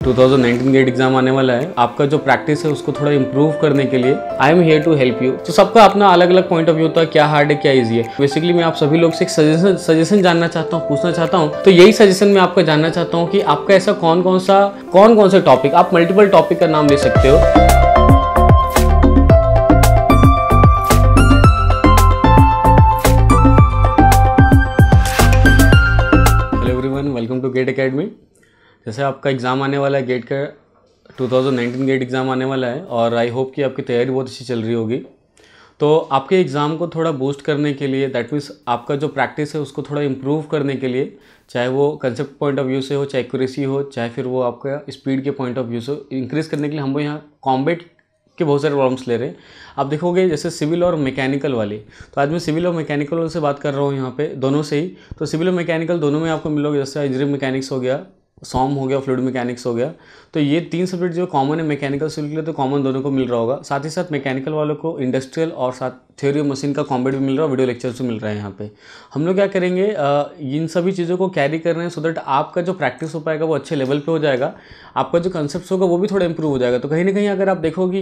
2019 gate exam आने वाला है। आपका जो प्रैक्टिस है उसको थोड़ा इंप्रूव करने के लिए I am here to help you. तो सबका अपना अलग अलग पॉइंट ऑफ व्यू होता है, क्या हार्ड है क्या इजी है। बेसिकली मैं आप सभी लोग से एक सजेशन जानना चाहता हूँ, पूछना चाहता हूँ। तो यही सजेशन मैं आपका जानना चाहता हूँ कि आपका ऐसा कौन कौन से टॉपिक, आप मल्टीपल टॉपिक का नाम ले सकते हो। Hello everyone, welcome to GATE Academy. जैसे आपका एग्ज़ाम आने वाला है, गेट का 2019 गेट एग्ज़ाम आने वाला है और आई होप कि आपकी तैयारी बहुत अच्छी चल रही होगी। तो आपके एग्ज़ाम को थोड़ा बूस्ट करने के लिए, दैट मीन्स आपका जो प्रैक्टिस है उसको थोड़ा इम्प्रूव करने के लिए, चाहे वो कंसेप्ट पॉइंट ऑफ व्यू से हो, चाहे एक्यूरेसी हो, चाहे फिर वो आपका स्पीड के पॉइंट ऑफ व्यू से इंक्रीज़ करने के लिए हम यहाँ कॉम्बैट के बहुत सारे प्रॉब्लम्स ले रहे हैं। आप देखोगे जैसे सिविल और मैकेनिकल वाले, तो आज मैं सिविल और मैकेनिकल वाले से बात कर रहा हूँ यहाँ पे, दोनों से ही। तो सिविल और मैकेनिकल दोनों में आपको मिलोगे, जैसे इंजीनियरिंग मैकेनिक्स हो गया, सॉम हो गया, फ्लूइड मैकेनिक्स हो गया। तो ये तीन सब्जेक्ट जो कॉमन है मैकेनिकल सिविल के लिए, तो कॉमन दोनों को मिल रहा होगा। साथ ही साथ मैकेनिकल वालों को इंडस्ट्रियल और साथ थ्योरी ऑफ मशीन का कॉम्बैट भी मिल रहा है, वीडियो लेक्चर्स भी मिल रहा है यहाँ पे। हम लोग क्या करेंगे, इन सभी चीज़ों को कैरी कर रहे हैं सो दैट आपका जो प्रैक्टिस हो पाएगा वो अच्छे लेवल पे हो जाएगा, आपका जो कंसेप्ट होगा वो भी थोड़ा इंप्रूव हो जाएगा। तो कहीं ना कहीं अगर आप देखोगे,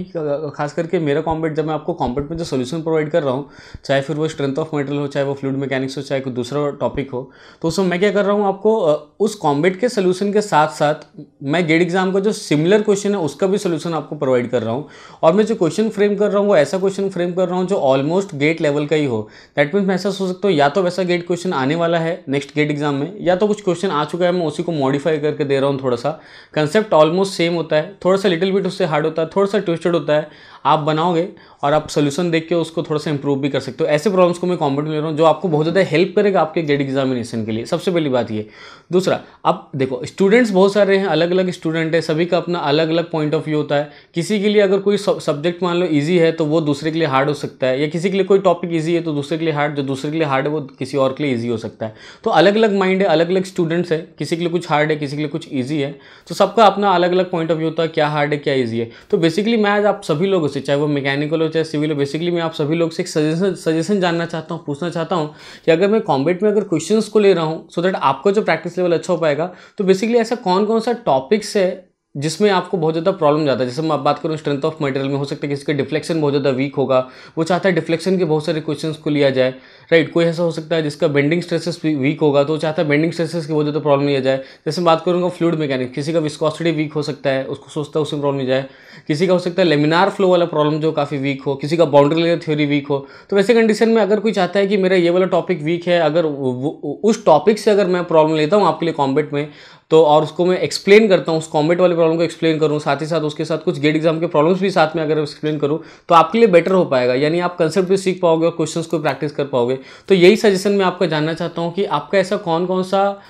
खास करके मेरा कॉम्बैट, जब मैं आपको कॉम्बैट में जो सोल्यूशन प्रोवाइड कर रहा हूँ, चाहे फिर वो स्ट्रेंथ ऑफ मटेरियल हो, चाहे वो फ्लूइड मैकेनिक्स हो, चाहे कोई दूसरा टॉपिक हो, तो उसमें मैं क्या कर रहा हूँ, आपको उस कॉम्बैट के सोल्यूशन के साथ साथ मैं गेट एग्जाम का जो सिमिलर क्वेश्चन है उसका भी सोल्यूशन आपको प्रोवाइड कर रहा हूँ। और मैं जो क्वेश्चन फ्रेम कर रहा हूँ वो ऐसा क्वेश्चन फ्रेम कर रहा हूँ जो ऑलमोस्ट गेट लेवल का ही हो। दैट मीन्स मैं ऐसा सोच सकता हूँ, या तो वैसा गेट क्वेश्चन आने वाला है नेक्स्ट गेट एग्जाम में, या तो कुछ क्वेश्चन आ चुका है, मैं उसी को मॉडिफाई करके दे रहा हूँ। थोड़ा सा कंसेप्ट ऑलमोस्ट सेम होता है, थोड़ा सा लिटिल बिट उससे हार्ड होता है, थोड़ा सा ट्विस्टेड होता है। आप बनाओगे और आप सोल्यूशन देख के उसको थोड़ा सा इंप्रूव भी कर सकते हो। ऐसे प्रॉब्लम्स को मैं कॉम्बैट में ले रहा हूँ जो आपको बहुत ज़्यादा हेल्प करेगा आपके गेट एग्जामिनेशन के लिए। सबसे पहली बात ये। दूसरा, अब देखो स्टूडेंट्स बहुत सारे हैं, अलग अलग स्टूडेंट है, सभी का अपना अलग अलग पॉइंट ऑफ व्यू होता है। किसी के लिए अगर कोई सब्जेक्ट मान लो ईजी है तो वो दूसरे के लिए हार्ड हो सकता है, या किसी के लिए कोई टॉपिक ईजी है तो दूसरे के लिए हार्ड, जो दूसरे के लिए हार्ड है वो किसी और के लिए ईजी हो सकता है। तो अलग अलग माइंड है, अलग अलग स्टूडेंट्स है, किसी के लिए कुछ हार्ड है, किसी के लिए कुछ ईजी है। तो सबका अपना अलग अलग पॉइंट ऑफ व्यू होता है, क्या हार्ड है क्या ईजी है। तो बेसिकली मैं आज आप सभी लोगों से, चाहे वो मैकेनिकल हो चाहे सिविल हो, बेसिकली मैं आप सभी लोग से एक सजेशन जानना चाहता हूँ, पूछना चाहता हूँ कि अगर मैं कॉम्बैट में अगर क्वेश्चंस को ले रहा हूँ सो दैट आपका जो प्रैक्टिस लेवल अच्छा हो पाएगा, तो बेसिकली ऐसा कौन सा टॉपिक्स है जिसमें आपको बहुत ज़्यादा प्रॉब्लम जाता है। जैसे मैं बात करूँ स्ट्रेंथ ऑफ मटेरियल में, हो सकता है किसी का डिफ्लेक्शन बहुत ज़्यादा वीक होगा, वो चाहता है डिफ्लेक्शन के बहुत सारे क्वेश्चंस को लिया जाए, राइट। कोई ऐसा हो सकता है जिसका बेंडिंग स्ट्रेसेस वीक होगा, तो वो चाहता है बेंडिंग स्ट्रेसेस की बहुत ज़्यादा प्रॉब्लम लिया जाए। जैसे बात करूँगा फ्लूइड मैकेनिक्स, किसी का विस्कोसिटी वीक हो सकता है, उसको सोचता है उसमें प्रॉब्लम नहीं जाए। किसी का हो सकता है लेमिनार फ्लो वाला प्रॉब्लम जो काफ़ी वीक हो, किसी का बाउंड्री लेयर थ्योरी वीक हो। तो वैसे कंडीशन में अगर कोई चाहता है कि मेरा ये वाला टॉपिक वीक है, अगर उस टॉपिक से अगर मैं प्रॉब्लम लेता हूँ आपके लिए कॉम्बैट में, तो और उसको मैं एक्सप्लेन करता हूँ, उस कॉम्बैट वाले प्रॉब्लम को एक्सप्लेन करूँ, साथ ही साथ उसके साथ कुछ गेट एग्जाम के प्रॉब्लम्स भी साथ में अगर एक्सप्लेन करूँ, तो आपके लिए बेटर हो पाएगा। यानी आप कंसेप्ट भी सीख पाओगे और क्वेश्चंस को प्रैक्टिस कर पाओगे। तो यही सजेशन मैं आपका जानना चाहता हूँ कि आपका ऐसा कौन सा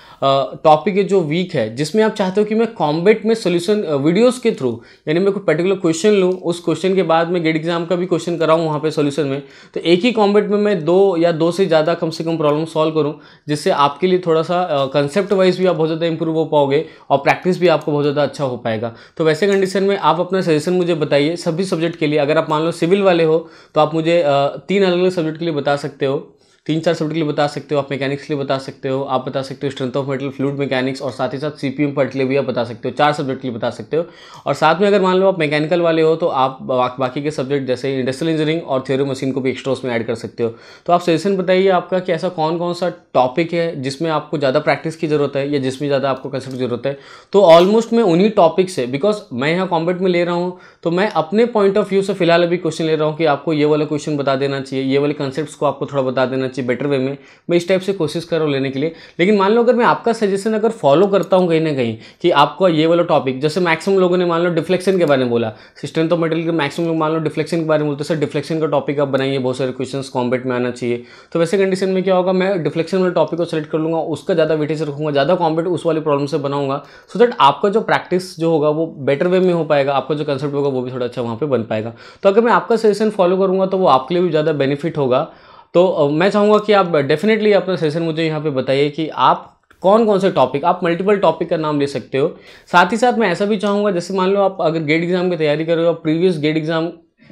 टॉपिक है जो वीक है, जिसमें आप चाहते हो कि मैं कॉम्बैट में सोल्यूशन वीडियोस के थ्रू, यानी मैं कोई पर्टिकुलर क्वेश्चन लूँ, उस क्वेश्चन के बाद मैं गेट एग्जाम का भी क्वेश्चन कराऊँ वहाँ पे सोल्यूशन में, तो एक ही कॉम्बैट में मैं दो से ज़्यादा कम से कम प्रॉब्लम सॉल्व करूँ, जिससे आपके लिए थोड़ा सा कंसेप्ट वाइज भी आप बहुत ज़्यादा इंप्रूव हो पाओगे और प्रैक्टिस भी आपको बहुत ज़्यादा अच्छा हो पाएगा। तो वैसे कंडीशन में आप अपना सजेशन मुझे बताइए सभी सब्जेक्ट के लिए। अगर आप मान लो सिविल वाले हो तो आप मुझे 3 अलग अलग सब्जेक्ट के लिए बता सकते हो, 3-4 सब्जेक्ट के लिए बता सकते हो, आप मैकेनिक्स के लिए बता सकते हो, आप बता सकते हो strength of material, fluid mechanics, और साथ ही साथ सीपीएम पार्ट के लिए भी आप बता सकते हो। 4 सब्जेक्ट के लिए बता सकते हो। और साथ में अगर मान लो आप मैकेनिकल वाले हो तो आप बाकी के सब्जेक्ट जैसे इंडस्ट्रियल इंजीनियरिंग और थ्योरी मशीन को भी एक्स्ट्रा उसमें ऐड कर सकते हो। तो आप सजेशन बताइए आपका कि ऐसा कौन सा टॉपिक है जिसमें आपको ज़्यादा प्रैक्टिस की जरूरत है, या जिसमें ज़्यादा आपको कंसेप्ट की जरूरत है। तो ऑलमोस्ट मैं उन्हीं टॉपिक से, बिकॉज मैं यहाँ कॉम्बैट में ले रहा हूँ, तो मैं अपने पॉइंट ऑफ व्यू से फिलहाल अभी क्वेश्चन ले रहा हूँ कि आपको ये वाला क्वेश्चन बता देना चाहिए, ये वाले कंसेप्ट्स को आपको थोड़ा बता देना चाहिए बेटर वे में। मैं इस टाइप से कोशिश कर रहा हूँ लेने के लिए। लेकिन मान लो अगर मैं आपका सजेशन अगर फॉलो करता हूँ कहीं ना कहीं कि आपको ये वाला टॉपिक, जैसे मैक्सिमम लोगों ने मान लो डिफ्लेक्शन के बारे में बोला, स्ट्रेंथ ऑफ मटेरियल के मैक्सिमम लोग मान लो डिफ्लेक्शन के बारे में बोलते हैं, सर डिफ्लेक्शन का टॉपिक आप बनाइए, बहुत सारे क्वेश्चंस कॉम्बैट में आना चाहिए। तो वैसे कंडीशन में क्या होगा, मैं डिफ्लेक्शन वाले टॉपिक को सेलेक्ट कर लूँगा, उसका ज़्यादा वेटेज रखूँगा, ज़्यादा कॉम्बैट उस वाले प्रॉब्लम से बनाऊंगा, सो दैट आपका जो प्रैक्टिस जो होगा वो बेटर वे में हो पाएगा, आपका जो कंसेप्ट होगा वो भी थोड़ा अच्छा वहाँ पर बन पाएगा। तो अगर मैं आपका सजेशन फॉलो करूँगा तो वो आपके लिए भी ज़्यादा बेनिफिट होगा। तो मैं चाहूँगा कि आप डेफिनेटली अपना सजेशन मुझे यहाँ पे बताइए कि आप कौन से टॉपिक, आप मल्टीपल टॉपिक का नाम ले सकते हो। साथ ही साथ मैं ऐसा भी चाहूँगा, जैसे मान लो आप अगर गेट एग्जाम की तैयारी कर रहे हो, आप प्रीवियस गेट एग्जाम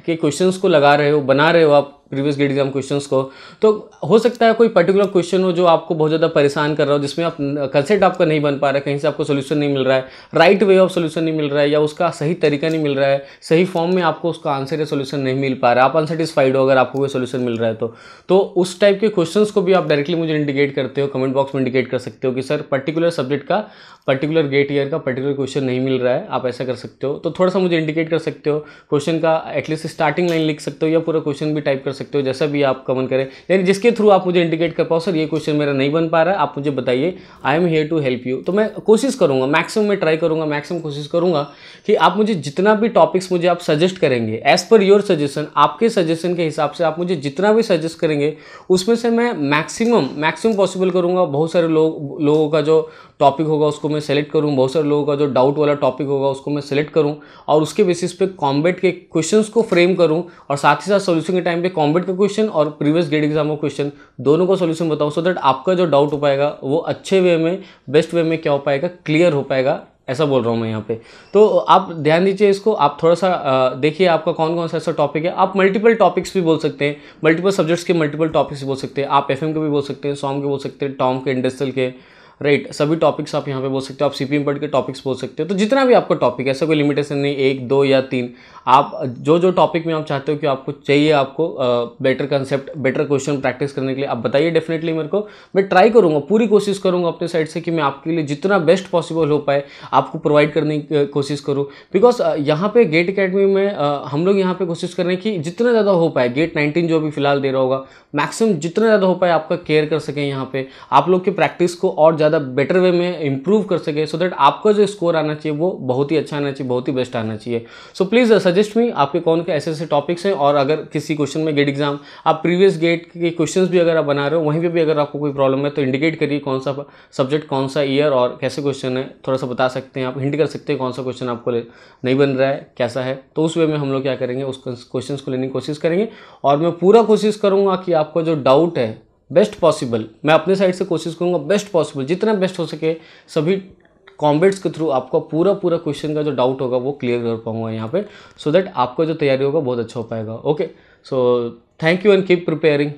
के क्वेश्चंस को लगा रहे हो, बना रहे हो आप प्रीवियस गेट एग्जाम क्वेश्चंस को, तो हो सकता है कोई पर्टिकुलर क्वेश्चन हो जो आपको बहुत ज़्यादा परेशान कर रहा हो, जिसमें आप कंसेप्ट आपका नहीं बन पा रहा है, कहीं से आपको सोल्यूशन नहीं मिल रहा है, राइट वे ऑफ सोल्यूशन नहीं मिल रहा है, या उसका सही तरीका नहीं मिल रहा है, सही फॉर्म में आपको उसका आंसर या सोल्यूशन नहीं मिल पा रहा है, आप अनसेटिस्फाइड हो अगर आपको कोई सोल्यूशन मिल रहा है तो उस टाइप के क्वेश्चंस को भी आप डायरेक्टली मुझे इंडिकेट करते हो, कमेंट बॉक्स में इंडिकेट कर सकते हो कि सर पर्टिकुलर सब्जेक्ट का, पर्टिकुलर गेट ईयर का पर्टिकुलर क्वेश्चन नहीं मिल रहा है, आप ऐसा कर सकते हो। तो थोड़ा सा मुझे इंडिकेट कर सकते हो, क्वेश्चन का एटलीस्ट स्टार्टिंग लाइन लिख सकते हो या पूरा क्वेश्चन भी टाइप कर सकते हो, जैसा भी आप कमेंट करें, यानी जिसके थ्रू आप मुझे इंडिकेट कर पाओ सर ये क्वेश्चन मेरा नहीं बन पा रहा है, आप मुझे बताइए, I am here to help you. तो मैं कोशिश करूँगा, मैक्सिमम मैं ट्राई करूँगा, मैक्सिमम कोशिश करूँगा कि आप मुझे जितना भी टॉपिक्स मुझे आप सजेस्ट करेंगे, एज पर योर सजेशन, आपके सजेशन के हिसाब से आप मुझे जितना भी सजेस्ट करेंगे उसमें से मैं मैक्सिमम पॉसिबल करूँगा। बहुत सारे लोगों का जो टॉपिक होगा उसको मैं सेलेक्ट करूँ, बहुत सारे लोगों का जो डाउट वाला टॉपिक होगा उसको मैं सेलेक्ट करूँ और उसके बेसिस पे कॉम्बेट के क्वेश्चंस को फ्रेम करूँ, और साथ ही साथ सॉल्यूशन के टाइम पे कॉम्बेट का क्वेश्चन और प्रीवियस गेट एग्जाम का क्वेश्चन दोनों का सॉल्यूशन बताऊँ, सो दैट आपका जो डाउट हो पाएगा वो अच्छे वे में, बेस्ट वे में क्या हो पाएगा, क्लियर हो पाएगा, ऐसा बोल रहा हूँ मैं यहाँ पे। तो आप ध्यान दीजिए इसको, आप थोड़ा सा देखिए आपका कौन कौन सा ऐसा टॉपिक है। आप मल्टीपल टॉपिक्स भी बोल सकते हैं, मल्टीपल सब्जेक्ट्स के मल्टीपल टॉपिक्स भी बोल सकते हैं, आप एफएम के भी बोल सकते हैं, सॉम के बोल सकते हैं, टॉम के, इंडस्ट्रियल के, राइट, सभी टॉपिक्स आप यहाँ पे बोल सकते हो। आप सीपीएम पढ़ के टॉपिक्स बोल सकते हो, तो जितना भी आपका टॉपिक है, ऐसा कोई लिमिटेशन नहीं, 1 2 या 3, आप जो टॉपिक में आप चाहते हो कि आपको चाहिए, आपको better concept, better question practice करने के लिए आप बताइए डेफिनेटली मेरे को। मैं ट्राई करूँगा, पूरी कोशिश करूँगा अपने साइड से कि मैं आपके लिए जितना बेस्ट पॉसिबल हो पाए आपको प्रोवाइड करने की कोशिश करूँ। बिकॉज यहाँ पे गेट अकेडमी में हम लोग यहाँ पे कोशिश कर रहे हैं कि जितना ज़्यादा हो पाए, गेट 19 जो अभी फिलहाल दे रहा होगा, मैक्सिमम जितना ज़्यादा हो पाए आपका केयर कर सकें, यहाँ पे आप लोग की प्रैक्टिस को और ज़्यादा बेटर वे में इंप्रूव कर सके, सो दैट आपका जो स्कोर आना चाहिए वो बहुत ही अच्छा आना चाहिए, बहुत ही बेस्ट आना चाहिए। सो प्लीज़ सजेस्ट मी आपके कौन के ऐसे टॉपिक्स हैं, और अगर किसी क्वेश्चन में गेट एग्जाम आप प्रीवियस गेट के क्वेश्चंस भी अगर आप बना रहे हो, वहीं पे भी अगर आपको कोई प्रॉब्लम है तो इंडिकेट करिए कौन सा सब्जेक्ट, कौन सा ईयर और कैसे क्वेश्चन है, थोड़ा सा बता सकते हैं आप, हिंट कर सकते हैं कौन सा क्वेश्चन आपको नहीं बन रहा है, कैसा है। तो उस वे में हम लोग क्या करेंगे, उस क्वेश्चन को लेने की कोशिश करेंगे, और मैं पूरा कोशिश करूँगा कि आपका जो डाउट है बेस्ट पॉसिबल, मैं अपने साइड से कोशिश करूँगा बेस्ट पॉसिबल, जितना बेस्ट हो सके सभी कॉम्बेट्स के थ्रू आपका पूरा क्वेश्चन का जो डाउट होगा वो क्लियर कर पाऊंगा यहाँ पे, सो दैट आपका जो तैयारी होगा बहुत अच्छा हो पाएगा। Okay, so thank you and keep preparing.